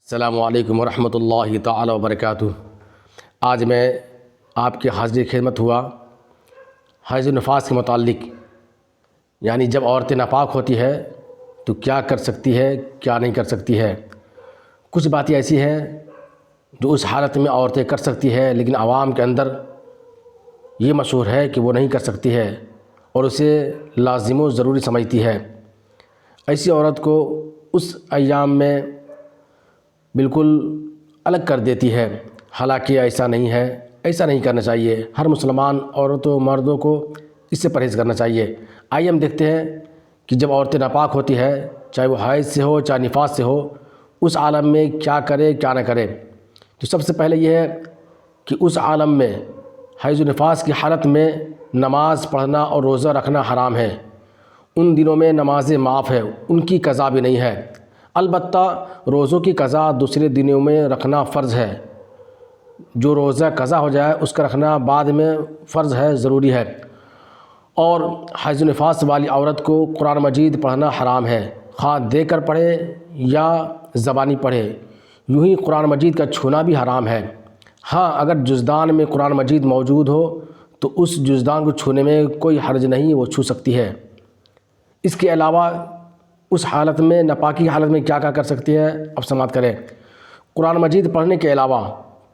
السلام علیکم ورحمۃ اللہ تعالی وبرکاتہ۔ آج میں آپ کی حاضری خدمت ہوا حیض و نفاس کے متعلق، یعنی جب عورتیں ناپاک ہوتی ہے تو کیا کر سکتی ہے، کیا نہیں کر سکتی ہے۔ کچھ باتیں ایسی ہیں جو اس حالت میں عورتیں کر سکتی ہے، لیکن عوام کے اندر یہ مشہور ہے کہ وہ نہیں کر سکتی ہے اور اسے لازم و ضروری سمجھتی ہے۔ ایسی عورت کو اس ایام میں بالکل الگ کر دیتی ہے، حالانکہ ایسا نہیں ہے، ایسا نہیں کرنا چاہیے۔ ہر مسلمان عورتوں مردوں کو اس سے پرہیز کرنا چاہیے۔ آئیے ہم دیکھتے ہیں کہ جب عورتیں ناپاک ہوتی ہے، چاہے وہ حیض سے ہو چاہے نفاس سے ہو، اس عالم میں کیا کرے کیا نہ کرے۔ تو سب سے پہلے یہ ہے کہ اس عالم میں حیض و نفاس کی حالت میں نماز پڑھنا اور روزہ رکھنا حرام ہے۔ ان دنوں میں نمازیں معاف ہے، ان کی قضا بھی نہیں ہے۔ البتہ روزوں کی قضا دوسرے دنوں میں رکھنا فرض ہے۔ جو روزہ قضا ہو جائے اس کا رکھنا بعد میں فرض ہے، ضروری ہے۔ اور حیض و نفاس والی عورت کو قرآن مجید پڑھنا حرام ہے، خواہ دیکھ کر پڑھے یا زبانی پڑھے۔ یوں ہی قرآن مجید کا چھونا بھی حرام ہے۔ ہاں، اگر جزدان میں قرآن مجید موجود ہو تو اس جزدان کو چھونے میں کوئی حرج نہیں، وہ چھو سکتی ہے۔ اس کے علاوہ اس حالت میں ناپاکی حالت میں کیا کر سکتی ہے، اب سماعت کریں۔ قرآن مجید پڑھنے کے علاوہ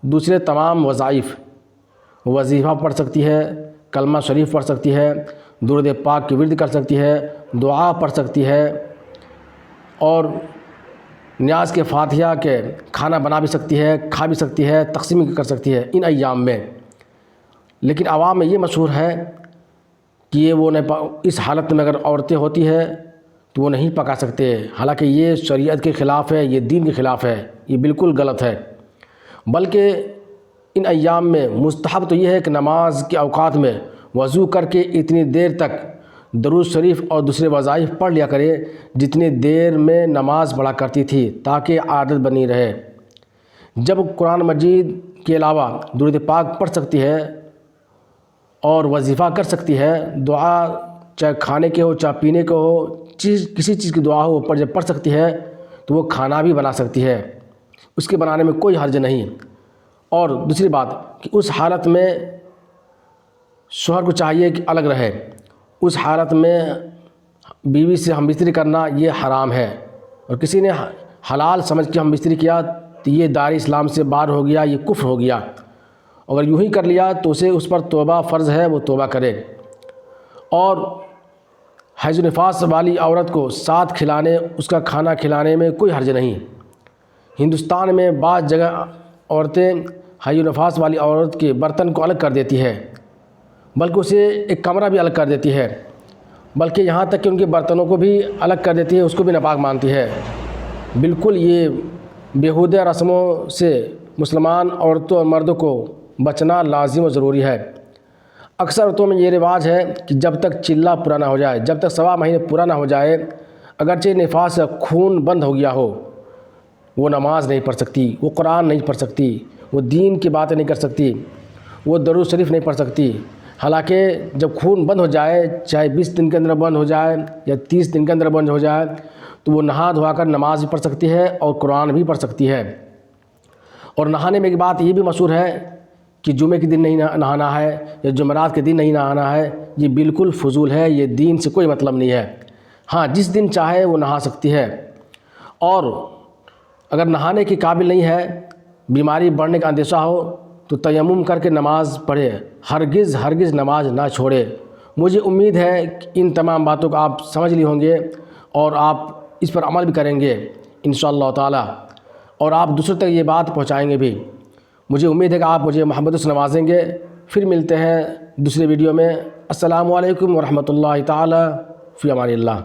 دوسرے تمام وظائف، وظیفہ پڑھ سکتی ہے، کلمہ شریف پڑھ سکتی ہے، درود پاک کی ورد کر سکتی ہے، دعا پڑھ سکتی ہے اور نیاز کے فاتحہ کے کھانا بنا بھی سکتی ہے، کھا بھی سکتی ہے، تقسیم بھی کر سکتی ہے ان ایام میں۔ لیکن عوام میں یہ مشہور ہے کہ یہ وہ اس حالت میں اگر عورتیں ہوتی ہے تو وہ نہیں پکا سکتے، حالانکہ یہ شریعت کے خلاف ہے، یہ دین کے خلاف ہے، یہ بالکل غلط ہے۔ بلکہ ان ایام میں مستحب تو یہ ہے کہ نماز کے اوقات میں وضو کر کے اتنی دیر تک درود شریف اور دوسرے وظائف پڑھ لیا کرے جتنی دیر میں نماز پڑھا کرتی تھی، تاکہ عادت بنی رہے۔ جب قرآن مجید کے علاوہ درود پاک پڑھ سکتی ہے اور وظیفہ کر سکتی ہے، دعا چاہے کھانے کے ہو چاہے پینے کے ہو، کسی چیز کی دعا ہو وہ جب پڑھ سکتی ہے تو وہ کھانا بھی بنا سکتی ہے، اس کے بنانے میں کوئی حرج نہیں۔ اور دوسری بات کہ اس حالت میں شوہر کو چاہیے کہ الگ رہے۔ اس حالت میں بیوی سے ہم بستری کرنا یہ حرام ہے، اور کسی نے حلال سمجھ کے ہم بستری کیا تو یہ دائرہ اسلام سے باہر ہو گیا، یہ کفر ہو گیا۔ اگر یوں ہی کر لیا تو اس پر توبہ فرض ہے، وہ توبہ کرے۔ اور حیض و نفاس والی عورت کو ساتھ کھلانے، اس کا کھانا کھلانے میں کوئی حرج نہیں۔ ہندوستان میں بعض جگہ عورتیں حیض و نفاس والی عورت کے برتن کو الگ کر دیتی ہے، بلکہ اسے ایک کمرہ بھی الگ کر دیتی ہے، بلکہ یہاں تک کہ ان کے برتنوں کو بھی الگ کر دیتی ہے، اس کو بھی ناپاک مانتی ہے۔ بالکل یہ بیہودہ رسموں سے مسلمان عورتوں اور مردوں کو بچنا لازم و ضروری ہے۔ اکثر عورتوں میں یہ رواج ہے کہ جب تک چلہ پورا نہ ہو جائے، جب تک سوا مہینے پورا نہ ہو جائے، اگرچہ نفاس کا خون بند ہو گیا ہو، وہ نماز نہیں پڑھ سکتی، وہ قرآن نہیں پڑھ سکتی، وہ دین کی باتیں نہیں کر سکتی، وہ درود شریف نہیں پڑھ سکتی۔ حالانکہ جب خون بند ہو جائے، چاہے 20 دن کے اندر بند ہو جائے یا 30 دن کے اندر بند ہو جائے، تو وہ نہا دھوا کر نماز بھی پڑھ سکتی ہے اور قرآن بھی پڑھ سکتی ہے۔ اور نہانے میں ایک بات یہ بھی مشہور ہے کہ جمعے کے دن نہیں نہانا ہے یا جمعرات کے دن نہیں نہانا ہے، یہ بالکل فضول ہے، یہ دین سے کوئی مطلب نہیں ہے۔ ہاں، جس دن چاہے وہ نہا سکتی ہے، اور اگر نہانے کی قابل نہیں ہے، بیماری بڑھنے کا اندیشہ ہو تو تیمم کر کے نماز پڑھے، ہرگز نماز نہ چھوڑے۔ مجھے امید ہے کہ ان تمام باتوں کو آپ سمجھ لی ہوں گے اور آپ اس پر عمل بھی کریں گے انشاءاللہ تعالی، اور آپ دوسروں تک یہ بات پہنچائیں گے بھی۔ مجھے امید ہے کہ آپ مجھے محبت سے نوازیں گے۔ پھر ملتے ہیں دوسرے ویڈیو میں۔ السلام علیکم ورحمۃ اللہ تعالی، فی امان اللہ۔